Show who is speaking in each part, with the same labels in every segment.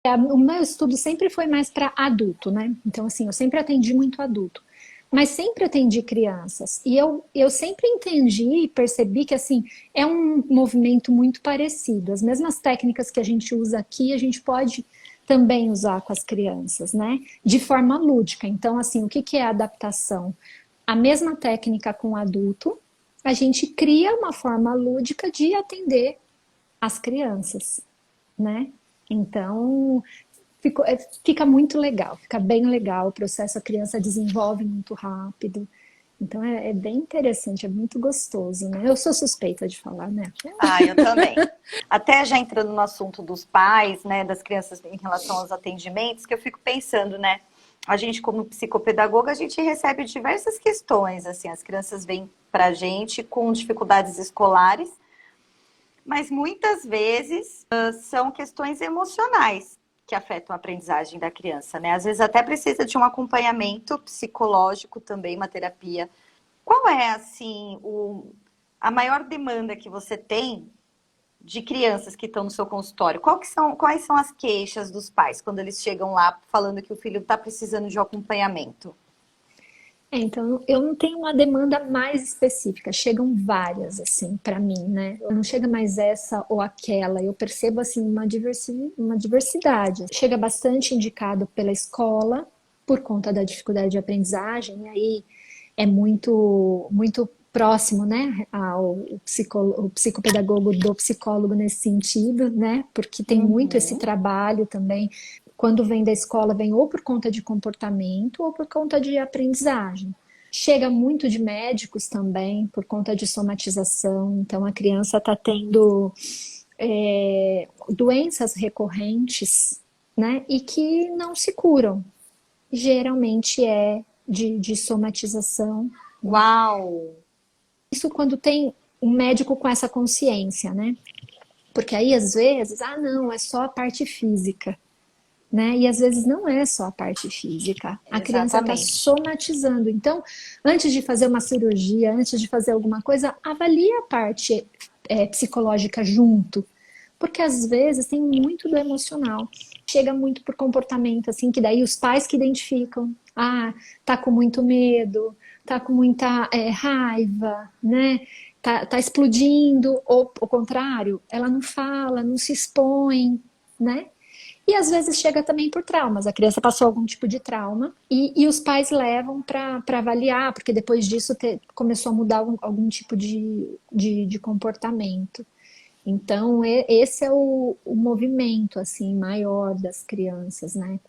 Speaker 1: O meu estudo sempre foi mais para adulto, né? Então, assim, eu sempre atendi muito adulto, mas sempre atendi crianças. E eu sempre entendi e percebi que, assim, é um movimento muito parecido. As mesmas técnicas que a gente usa aqui, a gente pode também usar com as crianças, né? De forma lúdica. Então, assim, o que que é a adaptação? A mesma técnica com o adulto, a gente cria uma forma lúdica de atender as crianças, né? Então, fica muito legal, fica bem legal, o processo a criança desenvolve muito rápido. Então é bem interessante, é muito gostoso, né? Eu sou suspeita de falar, né?
Speaker 2: Ah, eu também. Até já entrando no assunto dos pais, né, das crianças em relação aos atendimentos, que eu fico pensando, né? A gente, como psicopedagoga, a gente recebe diversas questões, assim, as crianças vêm pra gente com dificuldades escolares, mas muitas vezes são questões emocionais que afetam a aprendizagem da criança, né? Às vezes até precisa de um acompanhamento psicológico também, uma terapia. Qual é, assim, a maior demanda que você tem de crianças que estão no seu consultório? Quais são as queixas dos pais quando eles chegam lá falando que o filho está precisando de um acompanhamento?
Speaker 1: Então eu não tenho uma demanda mais específica, chegam várias assim para mim, né? Não chega mais essa ou aquela, eu percebo assim uma diversidade. Chega bastante indicado pela escola por conta da dificuldade de aprendizagem, e aí é muito próximo, né, o psicopedagogo do psicólogo nesse sentido, né, porque tem muito esse
Speaker 2: Uhum.
Speaker 1: trabalho também. Quando vem da escola, vem ou por conta de comportamento ou por conta de aprendizagem. Chega muito de médicos também, por conta de somatização. Então, a criança está tendo doenças recorrentes, né? E que não se curam. Geralmente é de somatização, né?
Speaker 2: Uau!
Speaker 1: Isso quando tem um médico com essa consciência, né? Porque aí, às vezes, ah, não, é só a parte física, né? E às vezes não é só a parte física. A criança está
Speaker 2: Exatamente.
Speaker 1: somatizando. Então, antes de fazer uma cirurgia, antes de fazer alguma coisa, avalie a parte psicológica junto. Porque às vezes tem muito do emocional. Chega muito por comportamento, assim, que daí os pais que identificam. Ah, tá com muito medo, tá com muita raiva, né? Tá explodindo, ou o contrário, ela não fala, não se expõe, né? E às vezes chega também por traumas. A criança passou algum tipo de trauma e os pais levam para avaliar, porque depois disso começou a mudar algum tipo de comportamento. Então, esse é o movimento assim maior das crianças, né?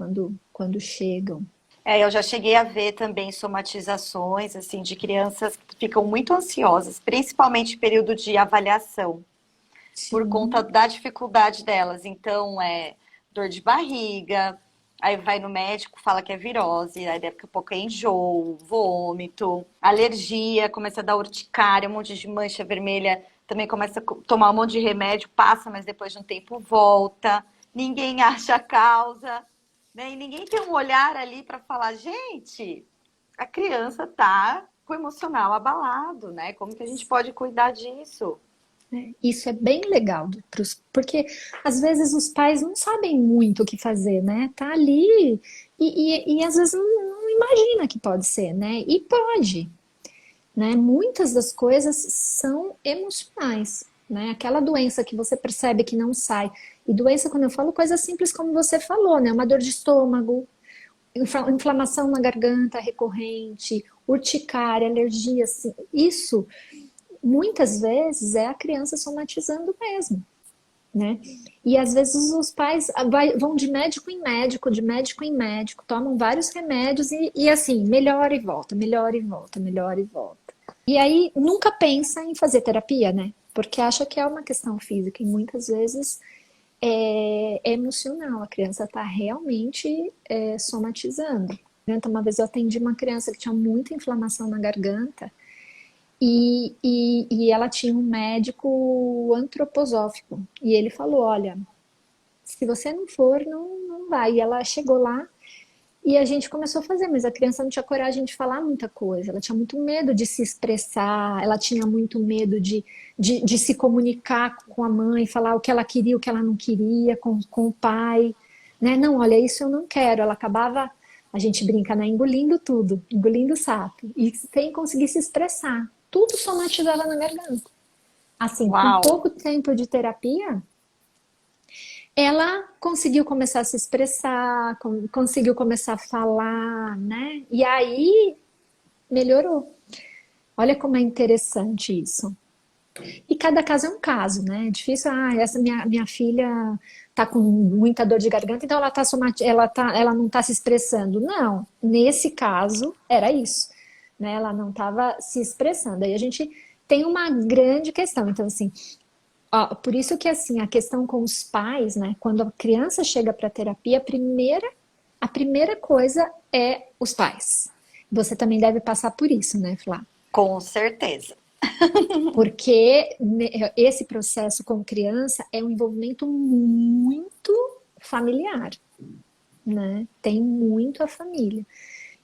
Speaker 1: Quando chegam.
Speaker 2: Eu já cheguei a ver também somatizações, assim, de crianças que ficam muito ansiosas, principalmente em período de avaliação, por conta
Speaker 1: Sim.
Speaker 2: da dificuldade delas. Então, dor de barriga, aí vai no médico, fala que é virose, aí daqui a pouco é enjoo, vômito, alergia, começa a dar urticária, um monte de mancha vermelha, também começa a tomar um monte de remédio, passa, mas depois de um tempo volta, ninguém acha a causa, né? E ninguém tem um olhar ali para falar, gente, a criança tá com o emocional abalado, né? Como que a gente pode cuidar disso?
Speaker 1: Isso é bem legal, porque às vezes os pais não sabem muito o que fazer, né? Tá ali e às vezes não imagina que pode ser, né? E pode, né? Muitas das coisas são emocionais, né? Aquela doença que você percebe que não sai. E doença, quando eu falo, coisa simples como você falou, né? Uma dor de estômago, inflamação na garganta recorrente, urticária, alergia, assim, isso muitas vezes é a criança somatizando mesmo, né? E às vezes os pais vão de médico em médico, de médico em médico, tomam vários remédios e assim, melhora e volta, melhora e volta, melhora e volta. E aí nunca pensa em fazer terapia, né? Porque acha que é uma questão física e muitas vezes é emocional. A criança está realmente somatizando. Uma vez eu atendi uma criança que tinha muita inflamação na garganta e ela tinha um médico antroposófico. E ele falou: olha, se você não for, não vai. E ela chegou lá e a gente começou a fazer, mas a criança não tinha coragem de falar muita coisa. Ela tinha muito medo de se expressar, ela tinha muito medo de se comunicar com a mãe, falar o que ela queria, o que ela não queria, com o pai. né? Não, olha, isso eu não quero. Ela acabava, a gente brinca, né? Engolindo tudo, engolindo o sapo. E sem conseguir se expressar. Tudo somatizava na garganta. Assim, com
Speaker 2: Uau!
Speaker 1: pouco tempo de terapia, ela conseguiu começar a se expressar, conseguiu começar a falar, né? E aí melhorou. Olha como é interessante isso. E cada caso é um caso, né? É difícil, essa minha filha tá com muita dor de garganta, então ela não tá se expressando. Não, nesse caso era isso, né? Ela não estava se expressando. Aí a gente tem uma grande questão. Então, assim, ó, por isso que assim, a questão com os pais, né? Quando a criança chega para terapia, a primeira coisa é os pais. Você também deve passar por isso, né, Flá?
Speaker 2: Com certeza.
Speaker 1: Porque esse processo com criança é um envolvimento muito familiar, né? Tem muito a família.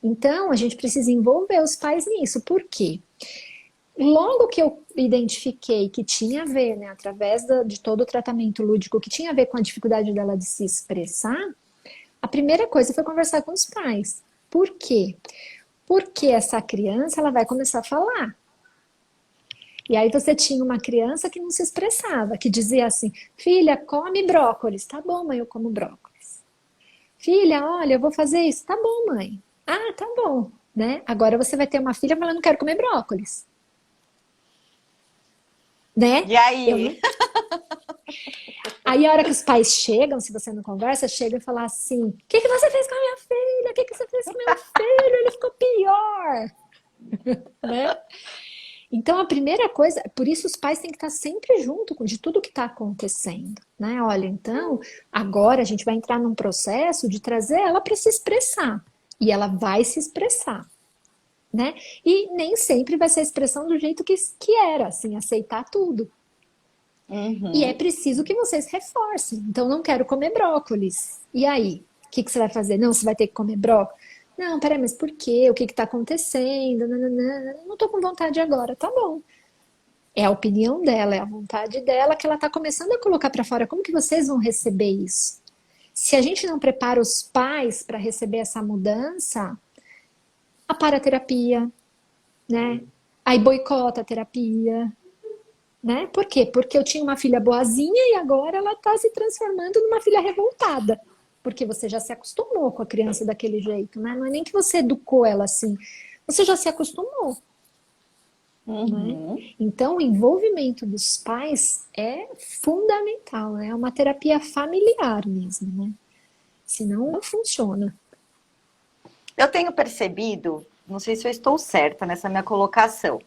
Speaker 1: Então, a gente precisa envolver os pais nisso. Por quê? Logo que eu identifiquei que tinha a ver, né, através de todo o tratamento lúdico, que tinha a ver com a dificuldade dela de se expressar, a primeira coisa foi conversar com os pais. Por quê? Porque essa criança ela vai começar a falar. E aí você tinha uma criança que não se expressava, que dizia assim: filha, come brócolis. Tá bom, mãe, eu como brócolis. Filha, olha, eu vou fazer isso. Tá bom, mãe. Ah, tá bom, né? Agora você vai ter uma filha falando: quero comer brócolis, né?
Speaker 2: E
Speaker 1: Eu
Speaker 2: aí?
Speaker 1: não... Aí a hora que os pais chegam, se você não conversa, chega e fala assim: o que que você fez com a minha filha? O que que você fez com o meu filho? Ele ficou pior, né? Então, a primeira coisa, por isso os pais têm que estar sempre junto de tudo que está acontecendo, né? Olha, então, agora a gente vai entrar num processo de trazer ela para se expressar. E ela vai se expressar, né? E nem sempre vai ser a expressão do jeito que era, assim, aceitar tudo. E é
Speaker 2: Uhum.
Speaker 1: preciso que vocês reforcem. Então, não quero comer brócolis. E aí? O que que você vai fazer? Não, você vai ter que comer brócolis? Não, peraí, mas por quê? O que que tá acontecendo? Nananã. Não tô com vontade agora. Tá bom. É a opinião dela, é a vontade dela que ela está começando a colocar para fora. Como que vocês vão receber isso? Se a gente não prepara os pais para receber essa mudança, a paraterapia, né? Aí boicota a terapia, né? Por quê? Porque eu tinha uma filha boazinha e agora ela está se transformando numa filha revoltada. Porque você já se acostumou com a criança daquele jeito, né? Não é nem que você educou ela assim, você já se acostumou. Né?
Speaker 2: Uhum.
Speaker 1: Então, o envolvimento dos pais é fundamental, né? É uma terapia familiar mesmo, né? Senão não funciona.
Speaker 2: Eu tenho percebido, não sei se eu estou certa nessa minha colocação,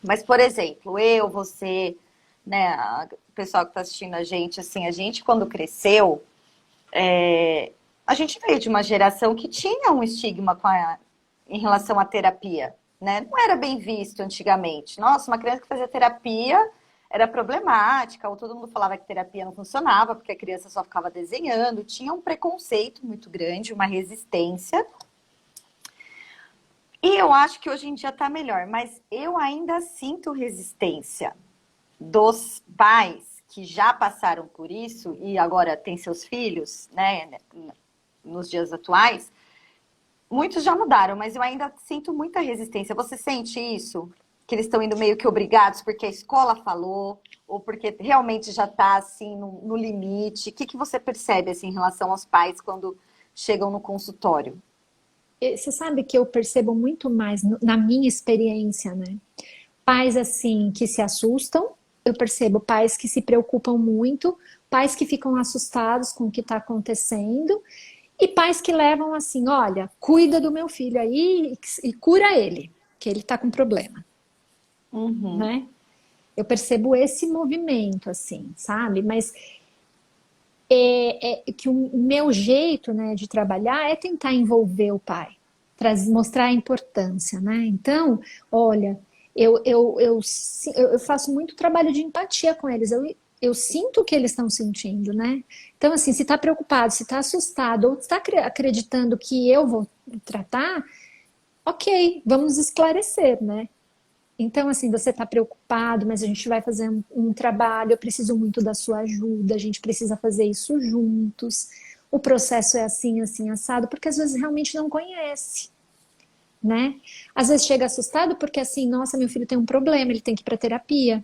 Speaker 2: mas, por exemplo, eu, você, né, o pessoal que está assistindo a gente quando cresceu, a gente veio de uma geração que tinha um estigma em relação à terapia, né? Não era bem visto antigamente. Nossa, uma criança que fazia terapia era problemática, ou todo mundo falava que terapia não funcionava, porque a criança só ficava desenhando, tinha um preconceito muito grande, uma resistência. E eu acho que hoje em dia está melhor, mas eu ainda sinto resistência dos pais que já passaram por isso e agora têm seus filhos, né, nos dias atuais. Muitos já mudaram, mas eu ainda sinto muita resistência. Você sente isso? Que eles estão indo meio que obrigados porque a escola falou, ou porque realmente já está assim no limite? O que você percebe assim, em relação aos pais quando chegam no consultório?
Speaker 1: Você sabe que eu percebo muito mais na minha experiência, né? Pais assim que se assustam, eu percebo pais que se preocupam muito, pais que ficam assustados com o que está acontecendo e pais que levam assim, olha, cuida do meu filho aí e cura ele, que ele está com problema,
Speaker 2: Uhum.
Speaker 1: né? Eu percebo esse movimento, assim, sabe? Mas é que o meu jeito, né, de trabalhar é tentar envolver o pai, mostrar a importância, né? Então, olha, eu faço muito trabalho de empatia com eles. Eu sinto o que eles estão sentindo, né? Então, assim, se está preocupado, se está assustado, ou está acreditando que eu vou tratar, ok, vamos esclarecer, né? Então, assim, você está preocupado, mas a gente vai fazer um trabalho, eu preciso muito da sua ajuda, a gente precisa fazer isso juntos. o processo é assim, assim, assado, porque às vezes realmente não conhece, né? Às vezes chega assustado porque assim, nossa, meu filho tem um problema, ele tem que ir para terapia,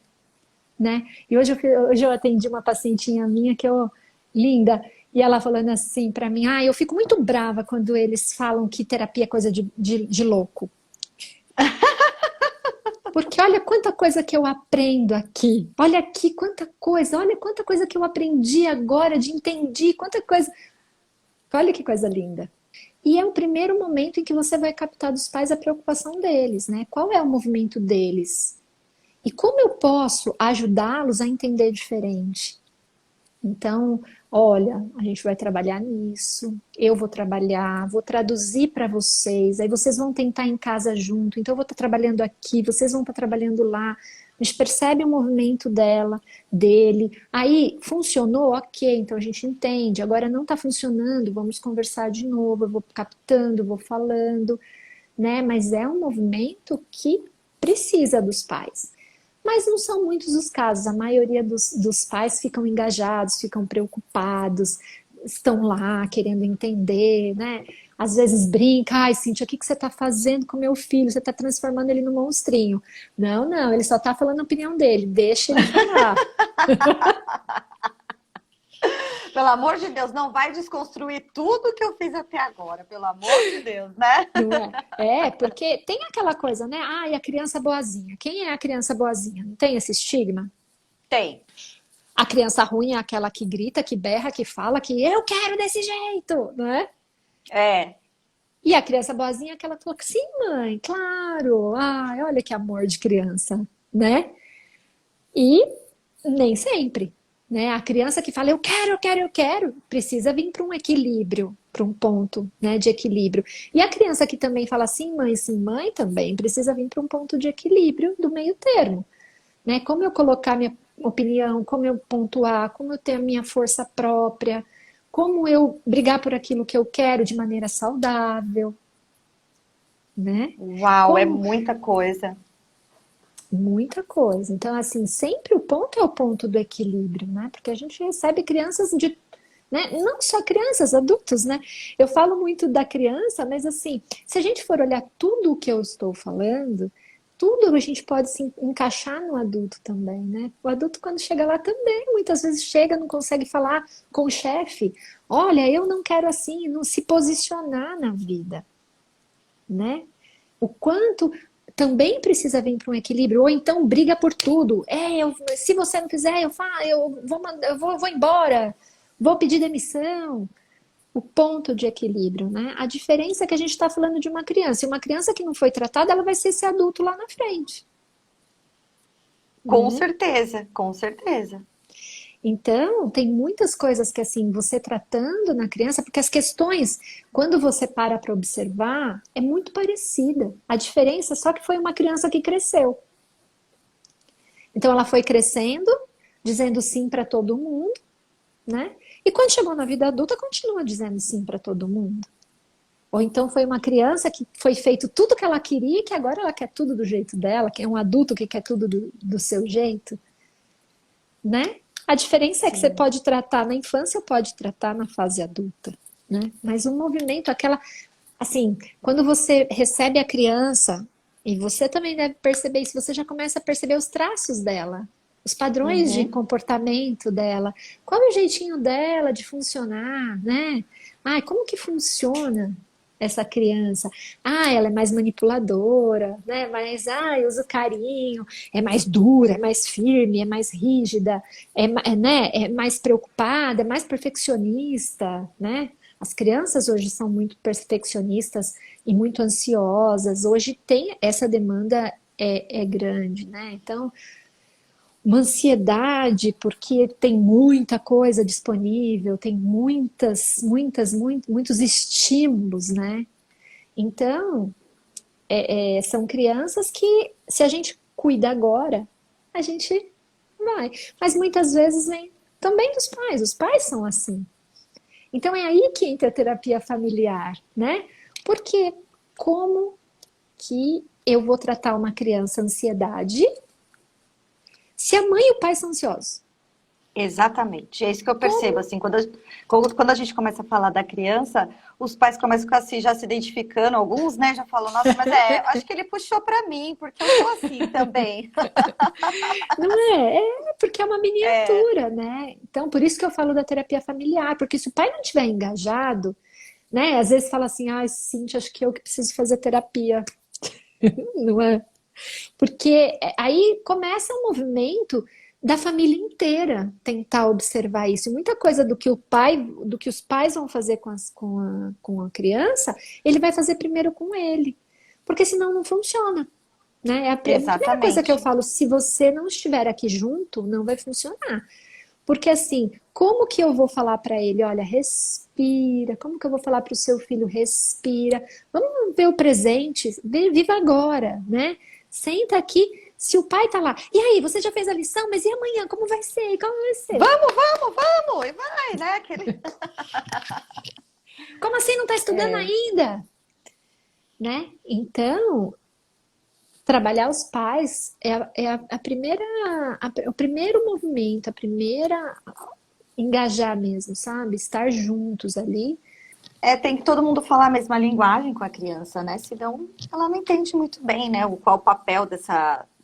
Speaker 1: né? E hoje eu atendi uma pacientinha minha que eu, linda, e ela falando assim para mim, eu fico muito brava quando eles falam que terapia é coisa de louco. Porque olha quanta coisa que eu aprendo aqui. Olha aqui quanta coisa, olha quanta coisa que eu aprendi agora, de entendi, quanta coisa. Olha que coisa linda. E é o primeiro momento em que você vai captar dos pais a preocupação deles, né? Qual é o movimento deles? E como eu posso ajudá-los a entender diferente? Então, olha, a gente vai trabalhar nisso, eu vou trabalhar, vou traduzir para vocês, aí vocês vão tentar em casa junto, então eu vou estar trabalhando aqui, vocês vão estar trabalhando lá. A gente percebe o movimento dela, dele. Aí, funcionou? Ok, então a gente entende. Agora não está funcionando, vamos conversar de novo, eu vou captando, vou falando, né? Mas é um movimento que precisa dos pais. Mas não são muitos os casos, a maioria dos pais ficam engajados, ficam preocupados, estão lá querendo entender, né? Às vezes brinca, ai, Cíntia, o que que você está fazendo com meu filho? Você está transformando ele num monstrinho. Não, não, ele só está falando a opinião dele, deixa ele falar.
Speaker 2: Pelo amor de Deus, não vai desconstruir tudo que eu fiz até agora, pelo amor de Deus, né?
Speaker 1: Não é? É, porque tem aquela coisa, né? Ai, a criança boazinha. Quem é a criança boazinha? Não tem esse estigma?
Speaker 2: Tem.
Speaker 1: A criança ruim é aquela que grita, que berra, que fala que eu quero desse jeito, não é?
Speaker 2: É.
Speaker 1: E a criança boazinha é aquela que fala, sim, mãe, claro. Ai, olha que amor de criança, né? E nem sempre, né? A criança que fala, eu quero, eu quero, eu quero, precisa vir para um equilíbrio, para um ponto, né, de equilíbrio. E a criança que também fala sim, mãe, também precisa vir para um ponto de equilíbrio do meio termo, né? Como eu colocar minha opinião, como eu pontuar, como eu ter a minha força própria, como eu brigar por aquilo que eu quero de maneira saudável, né?
Speaker 2: Uau, é
Speaker 1: Como
Speaker 2: muita coisa.
Speaker 1: muita coisa. Então, assim, sempre o ponto é o ponto do equilíbrio, né? Porque a gente recebe crianças de, né? Não só crianças, adultos, né? Eu falo muito da criança, mas assim, se a gente for olhar tudo o que eu estou falando, tudo a gente pode se encaixar no adulto também, né? O adulto, quando chega lá também, muitas vezes chega, não consegue falar com o chefe, olha, eu não quero assim, não se posicionar na vida, né? O quanto também precisa vir para um equilíbrio, ou então briga por tudo. Se você não fizer, eu vou embora, vou pedir demissão. O ponto de equilíbrio, né? A diferença é que a gente está falando de uma criança. E uma criança que não foi tratada, ela vai ser esse adulto lá na frente,
Speaker 2: Com
Speaker 1: né?
Speaker 2: certeza, com certeza.
Speaker 1: Então, tem muitas coisas que, assim, você tratando na criança, porque as questões, quando você para observar, é muito parecida. A diferença é só que foi uma criança que cresceu. Então, ela foi crescendo, dizendo sim para todo mundo, né? E quando chegou na vida adulta, continua dizendo sim para todo mundo. Ou então foi uma criança que foi feito tudo que ela queria, que agora ela quer tudo do jeito dela, que é um adulto que quer tudo do seu jeito, né? A diferença é que você
Speaker 2: Sim.
Speaker 1: pode tratar na infância ou pode tratar na fase adulta, né? Mas o movimento, aquela, assim, quando você recebe a criança, e você também deve perceber isso, você já começa a perceber os traços dela, os padrões de
Speaker 2: Uhum.
Speaker 1: comportamento dela, qual é o jeitinho dela de funcionar, né? Ai, como que funciona essa criança? Ah, ela é mais manipuladora, né? Mas, usa o carinho, é mais dura, é mais firme, é mais rígida, né? É mais preocupada, é mais perfeccionista, né? As crianças hoje são muito perfeccionistas e muito ansiosas. Hoje tem essa demanda é grande, né? Então, uma ansiedade porque tem muita coisa disponível, tem muitos estímulos, né? Então, são crianças que, se a gente cuida agora, a gente vai. Mas muitas vezes vem também dos pais, os pais são assim. Então é aí que entra a terapia familiar, né? Porque como que eu vou tratar uma criança ansiedade se a mãe e o pai são ansiosos?
Speaker 2: Exatamente. É isso que eu percebo,
Speaker 1: Como?
Speaker 2: assim, quando a gente começa a falar da criança, os pais começam a ficar assim, já se identificando, alguns, né, já falam, nossa, mas acho que ele puxou pra mim, porque eu sou assim também.
Speaker 1: Não é? É porque é uma
Speaker 2: É,
Speaker 1: miniatura, né? Então, por isso que eu falo da terapia familiar, porque se o pai não estiver engajado, né? Às vezes fala assim, ah, Cintia, acho que eu que preciso fazer terapia, não é? Porque aí começa um movimento da família inteira tentar observar isso. E muita coisa do que o pai, do que os pais vão fazer com a criança, ele vai fazer primeiro com ele. Porque senão não funciona, né? É a primeira coisa que eu
Speaker 2: exatamente.
Speaker 1: falo, se você não estiver aqui junto, não vai funcionar. Porque assim, como que eu vou falar para ele, olha, respira? Como que eu vou falar para o seu filho, respira? Vamos ver o presente, viva agora, né? Senta aqui. Se o pai tá lá, e aí, você já fez a lição? Mas e amanhã? Como vai ser? E como vai ser?
Speaker 2: Vamos, e vai, né?
Speaker 1: Como assim não tá estudando
Speaker 2: É,
Speaker 1: ainda? Né? Então, trabalhar os pais a primeira, o primeiro movimento, a primeira engajar mesmo, sabe? Estar juntos ali.
Speaker 2: tem que todo mundo falar a mesma linguagem com a criança, né? Senão ela não entende muito bem, né? Qual o papel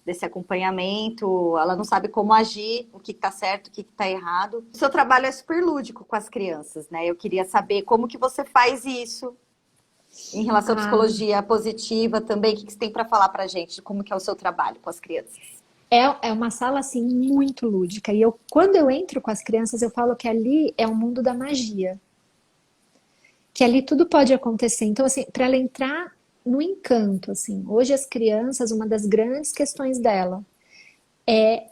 Speaker 2: desse acompanhamento, ela não sabe como agir, o que está certo, o que está errado. O seu trabalho é super lúdico com as crianças, né? Eu queria saber como que você faz isso em relação à
Speaker 1: Ah,
Speaker 2: psicologia positiva também. O que que você tem para falar para a gente de como que é o seu trabalho com as crianças?
Speaker 1: é uma sala assim muito lúdica. E eu, quando eu entro com as crianças, eu falo que ali é o mundo da magia, que ali tudo pode acontecer. Então, assim, para ela entrar no encanto, assim, hoje as crianças, uma das grandes questões dela é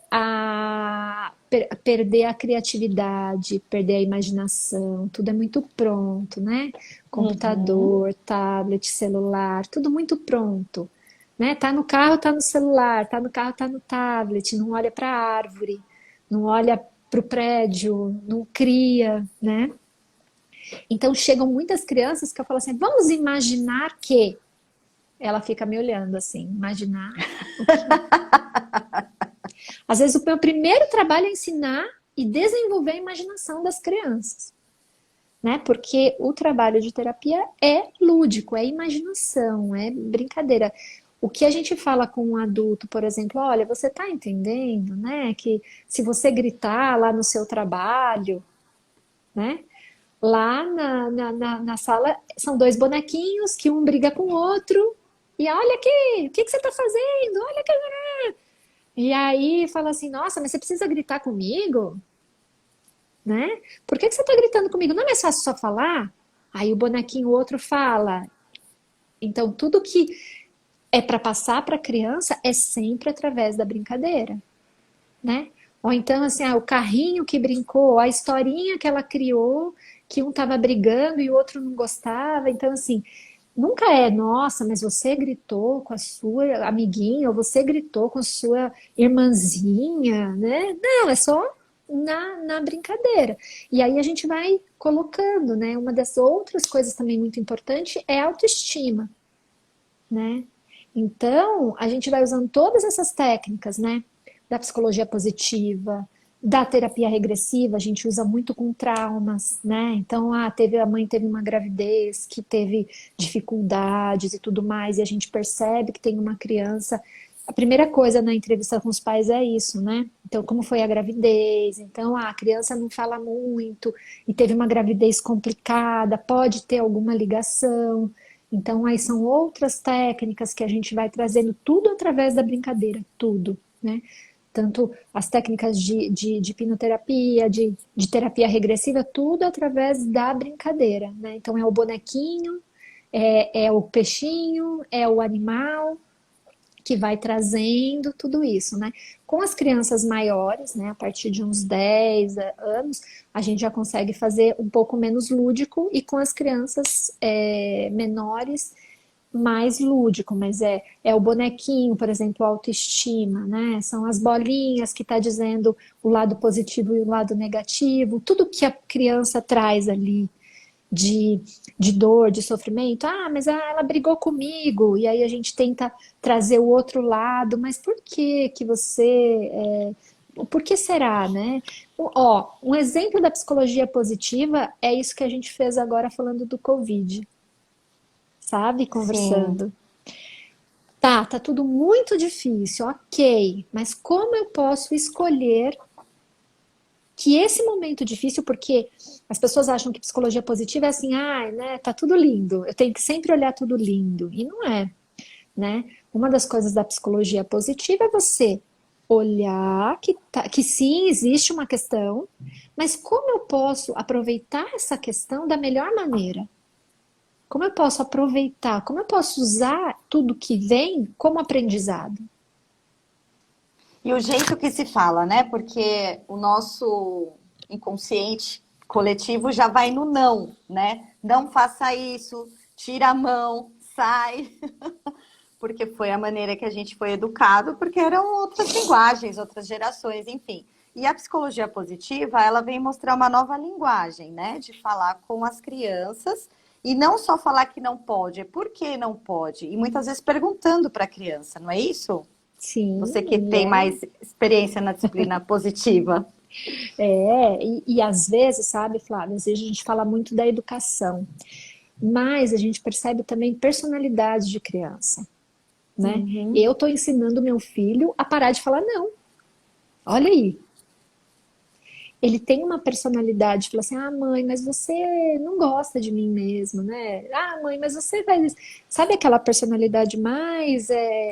Speaker 1: perder a criatividade, perder a imaginação, tudo é muito pronto, né?
Speaker 2: Uhum.
Speaker 1: Computador, tablet, celular, tudo muito pronto, né? Tá no carro, tá no celular, tá no carro, tá no tablet, não olha para a árvore, não olha para o prédio, não cria, né? Então chegam muitas crianças que eu falo assim, vamos imaginar que ela fica me olhando assim, imaginar o quê? Às vezes o meu primeiro trabalho é ensinar e desenvolver a imaginação das crianças, né? Porque o trabalho de terapia é lúdico, é imaginação, é brincadeira. O que a gente fala com um adulto, por exemplo, olha, você está entendendo, né? Que se você gritar lá no seu trabalho, né? Lá na sala são dois bonequinhos que um briga com o outro. E olha aqui, o que que você está fazendo? Olha que... E aí fala assim, nossa, mas você precisa gritar comigo? Né? Por que que você está gritando comigo? Não é mais fácil só falar? Aí o bonequinho o outro fala. Então, tudo que é para passar para a criança é sempre através da brincadeira, né? Ou então, assim, o carrinho que brincou, a historinha que ela criou, que um estava brigando e o outro não gostava. Então, assim, nunca é, nossa, mas você gritou com a sua amiguinha, ou você gritou com a sua irmãzinha, né? Não, é só na brincadeira. E aí a gente vai colocando, né? Uma das outras coisas também muito importante é a autoestima, né? Então, a gente vai usando todas essas técnicas, né? Da psicologia positiva, da terapia regressiva, a gente usa muito com traumas, né? Então, a mãe teve uma gravidez que teve dificuldades e tudo mais, e a gente percebe que tem uma criança. A primeira coisa na entrevista com os pais é isso, né? Então, como foi a gravidez? Então, a criança não fala muito e teve uma gravidez complicada, pode ter alguma ligação. Então, aí são outras técnicas que a gente vai trazendo tudo através da brincadeira, tudo, né? Tanto as técnicas de hipnoterapia, de terapia regressiva, tudo através da brincadeira, né? Então, é o bonequinho, é o peixinho, é o animal, que vai trazendo tudo isso, né? Com as crianças maiores, né, a partir de uns 10 anos, a gente já consegue fazer um pouco menos lúdico e com as crianças menores, mais lúdico, mas é o bonequinho, por exemplo, autoestima, né? São as bolinhas que está dizendo o lado positivo e o lado negativo, tudo que a criança traz ali de, de dor, de sofrimento. Ah, mas ela brigou comigo. E aí a gente tenta trazer o outro lado. Mas por que que você Por que será, né? Ó, um exemplo da psicologia positiva é isso que a gente fez agora falando do Covid, sabe?
Speaker 2: Sim.
Speaker 1: Conversando. Tá tudo muito difícil, ok, mas como eu posso escolher que esse momento difícil, porque as pessoas acham que psicologia positiva é assim, ah, né, tá tudo lindo, eu tenho que sempre olhar tudo lindo, e não é, né? Uma das coisas da psicologia positiva é você olhar que sim, existe uma questão, mas como eu posso aproveitar essa questão da melhor maneira? Como eu posso aproveitar? Como eu posso usar tudo que vem como aprendizado?
Speaker 2: E o jeito que se fala, né? Porque o nosso inconsciente coletivo já vai no não, né? Não faça isso, tira a mão, sai. Porque foi a maneira que a gente foi educado, porque eram outras linguagens, outras gerações, enfim. E a psicologia positiva, ela vem mostrar uma nova linguagem, né? De falar com as crianças e não só falar que não pode, é por que não pode. E muitas vezes perguntando para a criança, não é isso?
Speaker 1: Sim,
Speaker 2: Você que
Speaker 1: e
Speaker 2: tem mais experiência na disciplina positiva.
Speaker 1: e às vezes, sabe, Flávia, às vezes a gente fala muito da educação, mas a gente percebe também personalidade de criança, né?
Speaker 2: Uhum.
Speaker 1: Eu estou ensinando meu filho a parar de falar não. Olha aí, ele tem uma personalidade, fala assim, ah, mãe, mas você não gosta de mim mesmo, né? Ah, mãe, mas você faz isso. Sabe aquela personalidade mais,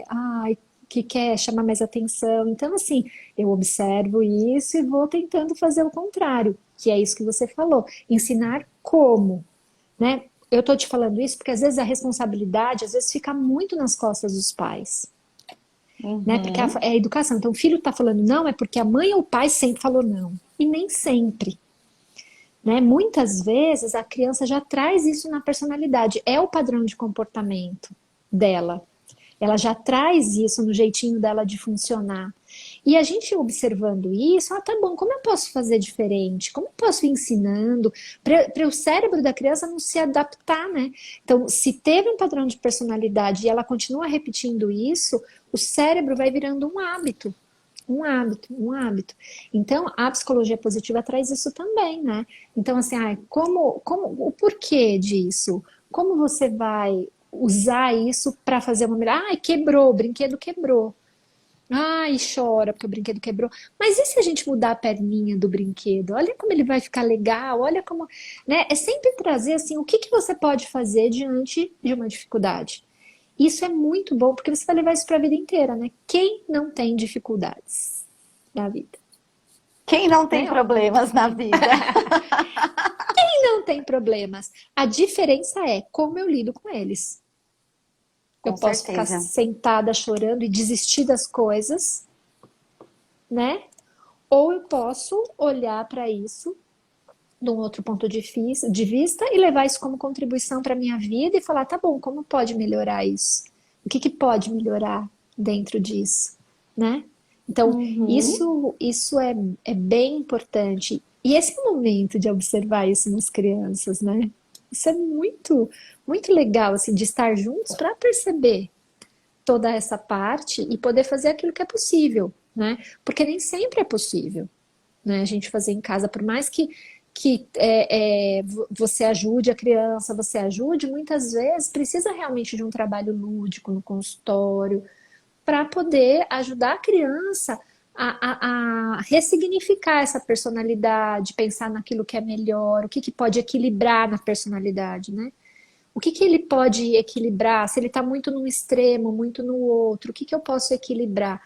Speaker 1: ai, que quer chamar mais atenção? Então, assim, eu observo isso e vou tentando fazer o contrário, que é isso que você falou, ensinar como, né? Eu tô te falando isso porque às vezes a responsabilidade, às vezes fica muito nas costas dos pais, né? Porque
Speaker 2: Uhum.
Speaker 1: é a educação. Então, o filho está falando não, é porque a mãe ou o pai sempre falou não. E nem sempre, né? Muitas vezes a criança já traz isso na personalidade, é o padrão de comportamento dela. Ela já traz isso no jeitinho dela de funcionar. E a gente observando isso, ah, tá bom, como eu posso fazer diferente? Como eu posso ir ensinando para o cérebro da criança não se adaptar, né? Então, se teve um padrão de personalidade e ela continua repetindo isso, o cérebro vai virando um hábito. Um hábito, um hábito. Então, a psicologia positiva traz isso também, né? Então, assim, o porquê disso? Como você vai usar isso para fazer uma melhor? Ai, quebrou, o brinquedo quebrou. Ai, chora porque o brinquedo quebrou. Mas e se a gente mudar a perninha do brinquedo? Olha como ele vai ficar legal, olha como, né? É sempre trazer assim, o que que você pode fazer diante de uma dificuldade. Isso é muito bom porque você vai levar isso para a vida inteira, né? Quem não tem dificuldades na vida,
Speaker 2: Quem não tem
Speaker 1: né?
Speaker 2: problemas na vida?
Speaker 1: Quem não tem problemas? A diferença é como eu lido com eles. Eu
Speaker 2: Com
Speaker 1: posso ficar
Speaker 2: certeza.
Speaker 1: sentada chorando e desistir das coisas, né? Ou eu posso olhar para isso de um outro ponto de vista e levar isso como contribuição para a minha vida e falar, tá bom, como pode melhorar isso? O que que pode melhorar dentro disso, né? Então,
Speaker 2: Uhum.
Speaker 1: isso é bem importante. E esse é o momento de observar isso nas crianças, né? Isso é muito, muito legal, assim, de estar juntos para perceber toda essa parte e poder fazer aquilo que é possível, né? Porque nem sempre é possível, né? A gente fazer em casa, por mais que você ajude a criança, você ajude, muitas vezes precisa realmente de um trabalho lúdico no consultório para poder ajudar a criança a ressignificar essa personalidade, pensar naquilo que é melhor, o que, que pode equilibrar na personalidade, né? O que, que ele pode equilibrar? Se ele está muito num extremo, muito no outro, o que, que eu posso equilibrar?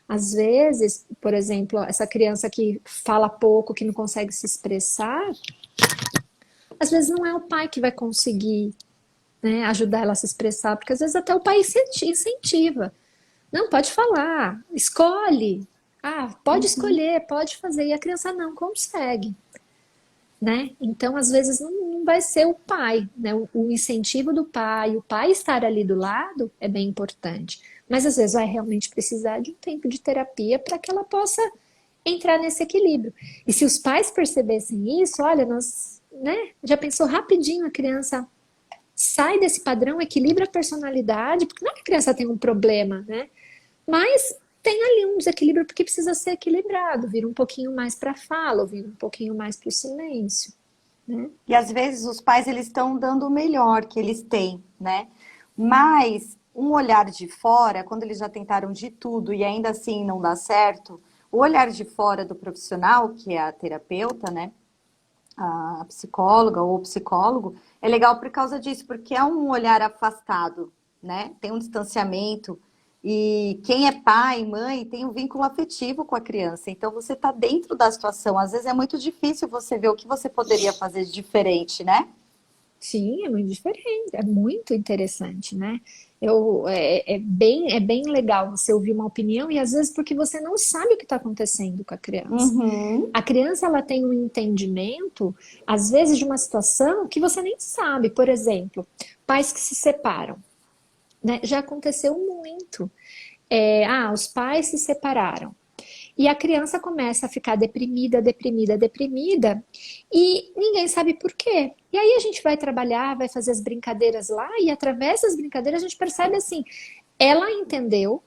Speaker 1: Às vezes, por exemplo, essa criança que fala pouco, que não consegue se expressar, às vezes não é o pai que vai conseguir, né, ajudar ela a se expressar, porque às vezes até o pai incentiva. Não, pode falar, escolhe. Ah, pode
Speaker 2: Uhum.
Speaker 1: escolher, pode fazer. E a criança não consegue, né? Então, às vezes, não vai ser o pai, né? O incentivo do pai, o pai estar ali do lado é bem importante. Mas às vezes vai realmente precisar de um tempo de terapia para que ela possa entrar nesse equilíbrio. E se os pais percebessem isso, olha, nós, né? Já pensou rapidinho a criança sai desse padrão, equilibra a personalidade, porque não é que a criança tem um problema, né? Mas tem ali um desequilíbrio porque precisa ser equilibrado, vira um pouquinho mais para a fala, ou vira um pouquinho mais para o silêncio, né?
Speaker 2: E às vezes os pais eles estão dando o melhor que eles têm, né? Mas um olhar de fora, quando eles já tentaram de tudo e ainda assim não dá certo, o olhar de fora do profissional, que é a terapeuta, né? A psicóloga ou o psicólogo, é legal por causa disso, porque é um olhar afastado, né? Tem um distanciamento. E quem é pai, mãe, tem um vínculo afetivo com a criança. Então você está dentro da situação. Às vezes é muito difícil você ver o que você poderia fazer de diferente, né?
Speaker 1: Sim, é muito diferente, é muito interessante, né? É bem legal você ouvir uma opinião e às vezes porque você não sabe o que está acontecendo com a criança.
Speaker 2: Uhum.
Speaker 1: A criança ela tem um entendimento, às vezes, de uma situação que você nem sabe. Por exemplo, pais que se separam, né? Já aconteceu muito. Os pais se separaram. E a criança começa a ficar deprimida, deprimida, deprimida, e ninguém sabe por quê. E aí a gente vai trabalhar, vai fazer as brincadeiras lá, e através das brincadeiras a gente percebe assim, ela entendeu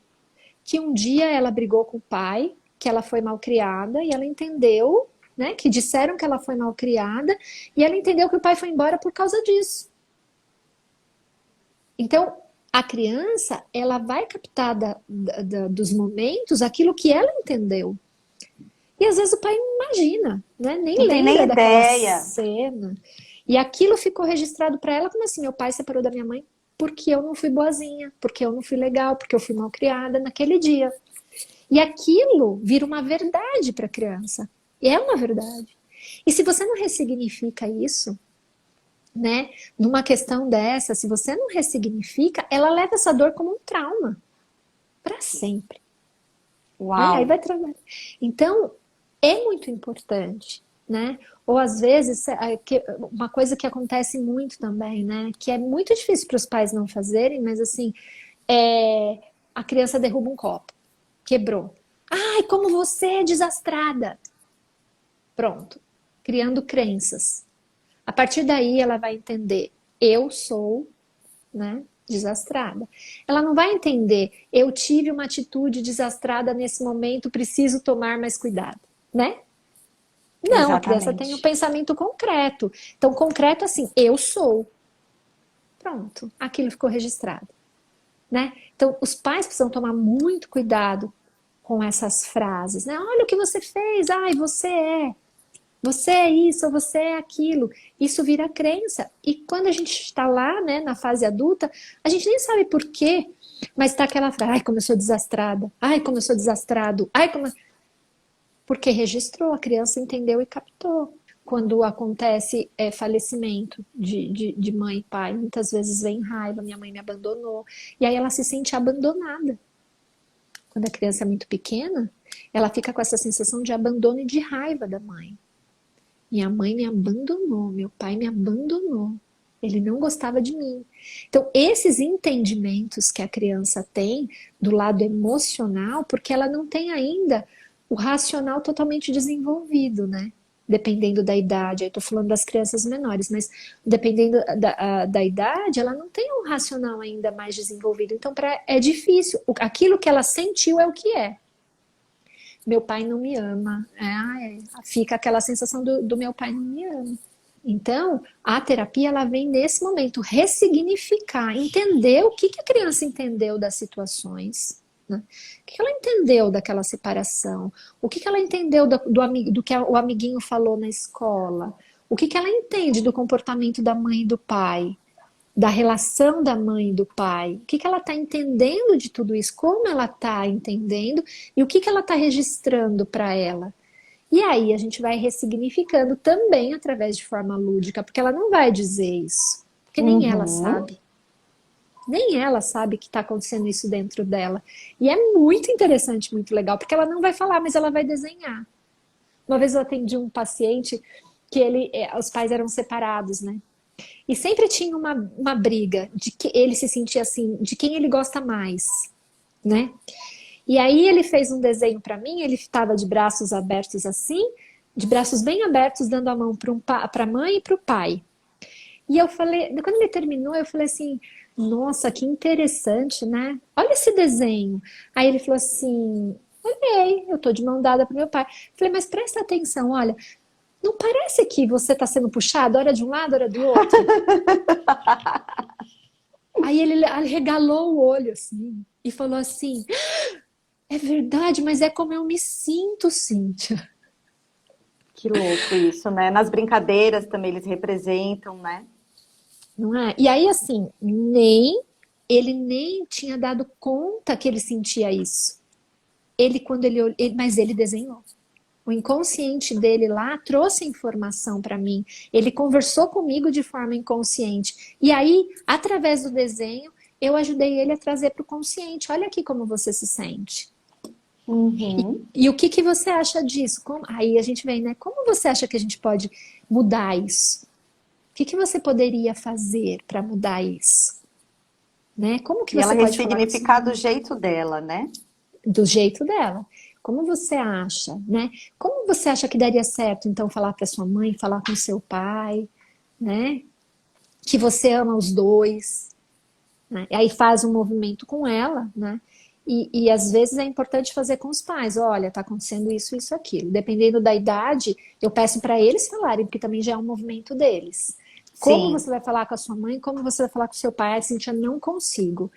Speaker 1: que um dia ela brigou com o pai, que ela foi mal criada, e ela entendeu, né, que disseram que ela foi mal criada, e ela entendeu que o pai foi embora por causa disso. Então, a criança, ela vai captar dos momentos aquilo que ela entendeu. E às vezes o pai não imagina, né? Nem
Speaker 2: Não tem nem
Speaker 1: lembra daquela
Speaker 2: ideia.
Speaker 1: cena. E aquilo ficou registrado para ela como assim, meu pai separou da minha mãe porque eu não fui boazinha, porque eu não fui legal, porque eu fui mal criada naquele dia. E aquilo vira uma verdade para a criança. E é uma verdade. E se você não ressignifica isso, né, numa questão dessa, se você não ressignifica, ela leva essa dor como um trauma para sempre. Né? Aí
Speaker 2: Uau.
Speaker 1: vai trabalhar. Então, é muito importante, né? Ou às vezes, uma coisa que acontece muito também, né? Que é muito difícil para os pais não fazerem, mas assim, a criança derruba um copo, quebrou. Ai, como você é desastrada! Pronto, criando crenças. A partir daí ela vai entender, eu sou, né, desastrada. Ela não vai entender, eu tive uma atitude desastrada nesse momento, preciso tomar mais cuidado, né? Não, a criança tem um
Speaker 2: Exatamente.
Speaker 1: pensamento concreto. Então, concreto assim, eu sou. Pronto, aquilo ficou registrado, né? Então, os pais precisam tomar muito cuidado com essas frases, né? Olha o que você fez, ai, você é. Você é isso, ou você é aquilo. Isso vira crença. E quando a gente está lá, né, na fase adulta, a gente nem sabe por quê, mas está aquela frase, ai, como eu sou desastrada, ai, como eu sou desastrado, ai, como. Porque registrou, a criança entendeu e captou. Quando acontece falecimento de mãe e pai, muitas vezes vem raiva, minha mãe me abandonou. E aí ela se sente abandonada. Quando a criança é muito pequena, ela fica com essa sensação de abandono e de raiva da mãe. Minha mãe me abandonou, meu pai me abandonou. Ele não gostava de mim. Então, esses entendimentos que a criança tem do lado emocional, porque ela não tem ainda o racional totalmente desenvolvido, né? Dependendo da idade, aí estou falando das crianças menores, mas dependendo da idade, ela não tem um racional ainda mais desenvolvido. Então, é difícil. Aquilo que ela sentiu é o que é. Meu pai não me ama. Fica aquela sensação do meu pai não me ama. Então, a terapia ela vem nesse momento ressignificar, entender o que a criança entendeu das situações, né? O que ela entendeu daquela separação, o que ela entendeu do que o amiguinho falou na escola, o que ela entende do comportamento da mãe e do pai, da relação da mãe e do pai, o que ela está entendendo de tudo isso, como ela está entendendo e o que ela está registrando para ela. E aí a gente vai ressignificando também através de forma lúdica, porque ela não vai dizer isso, porque nem ela
Speaker 2: Uhum.
Speaker 1: sabe. Nem ela sabe que está acontecendo isso dentro dela. E é muito interessante, muito legal, porque ela não vai falar, mas ela vai desenhar. Uma vez eu atendi um paciente que os pais eram separados, né? E sempre tinha uma briga de que ele se sentia assim, de quem ele gosta mais, né? E aí ele fez um desenho para mim, ele estava de braços abertos assim, de braços bem abertos, dando a mão para a mãe e para o pai. E eu falei, quando ele terminou, eu falei assim, Nossa, que interessante, né? Olha esse desenho. Aí ele falou assim: olhei, eu tô de mão dada pro meu pai. Falei, mas presta atenção, olha, não parece que você está sendo puxado, hora de um lado, hora do outro? Aí ele arregalou o olho assim e falou assim: é verdade, mas é como eu me sinto, Cíntia.
Speaker 2: Que louco isso, né? Nas brincadeiras também eles representam, né?
Speaker 1: Não é? E aí, assim, nem ele nem tinha dado conta que ele sentia isso. Ele, quando mas ele desenhou. O inconsciente dele lá trouxe informação para mim. Ele conversou comigo de forma inconsciente. E aí, através do desenho, eu ajudei ele a trazer para o consciente. Olha aqui como você se sente.
Speaker 2: Uhum.
Speaker 1: E o que que você acha disso? Aí a gente vem, né? Como você acha que a gente pode mudar isso? O que que você poderia fazer para mudar isso? Né? Como que
Speaker 2: E ela
Speaker 1: você pode falar com
Speaker 2: ressignificar do jeito dela, né?
Speaker 1: do jeito dela? Como você acha, né? Como você acha que daria certo, então, falar para sua mãe, falar com seu pai, né? Que você ama os dois, né? E aí faz um movimento com ela, né? E às vezes é importante fazer com os pais. Olha, tá acontecendo isso, isso, aquilo. Dependendo da idade, eu peço para eles falarem, porque também já é um movimento deles. Como
Speaker 2: Sim.
Speaker 1: você vai falar com a sua mãe? Como você vai falar com o seu pai? Cintia, não consigo.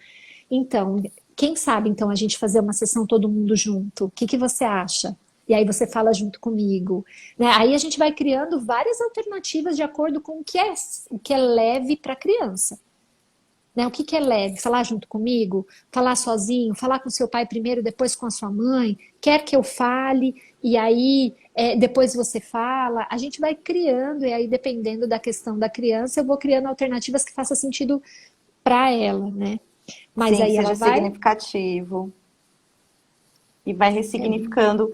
Speaker 1: Então, quem sabe então a gente fazer uma sessão todo mundo junto? O que que você acha? E aí você fala junto comigo, né? Aí a gente vai criando várias alternativas de acordo com o que é leve para a criança. Né? O que que é leve? Falar junto comigo? Falar sozinho? Falar com seu pai primeiro, depois com a sua mãe? Quer que eu fale? E aí depois você fala? A gente vai criando, e aí dependendo da questão da criança, eu vou criando alternativas que façam sentido para ela, né? Mas
Speaker 2: Sim, que
Speaker 1: aí ela
Speaker 2: seja
Speaker 1: vai.
Speaker 2: significativo. E vai ressignificando.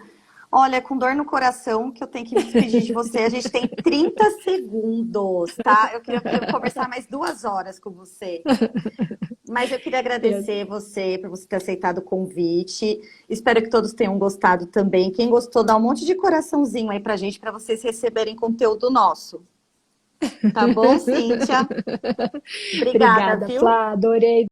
Speaker 2: Olha, com dor no coração que eu tenho que me despedir de você. A gente tem 30 segundos, tá? Eu queria conversar mais 2 horas com você. Mas eu queria
Speaker 1: É,
Speaker 2: agradecer você por você ter aceitado o convite. Espero que todos tenham gostado também. Quem gostou, dá um monte de coraçãozinho aí pra gente, para vocês receberem conteúdo nosso. Tá bom, Cíntia? Obrigada,
Speaker 1: obrigada,
Speaker 2: viu?
Speaker 1: Flá, adorei.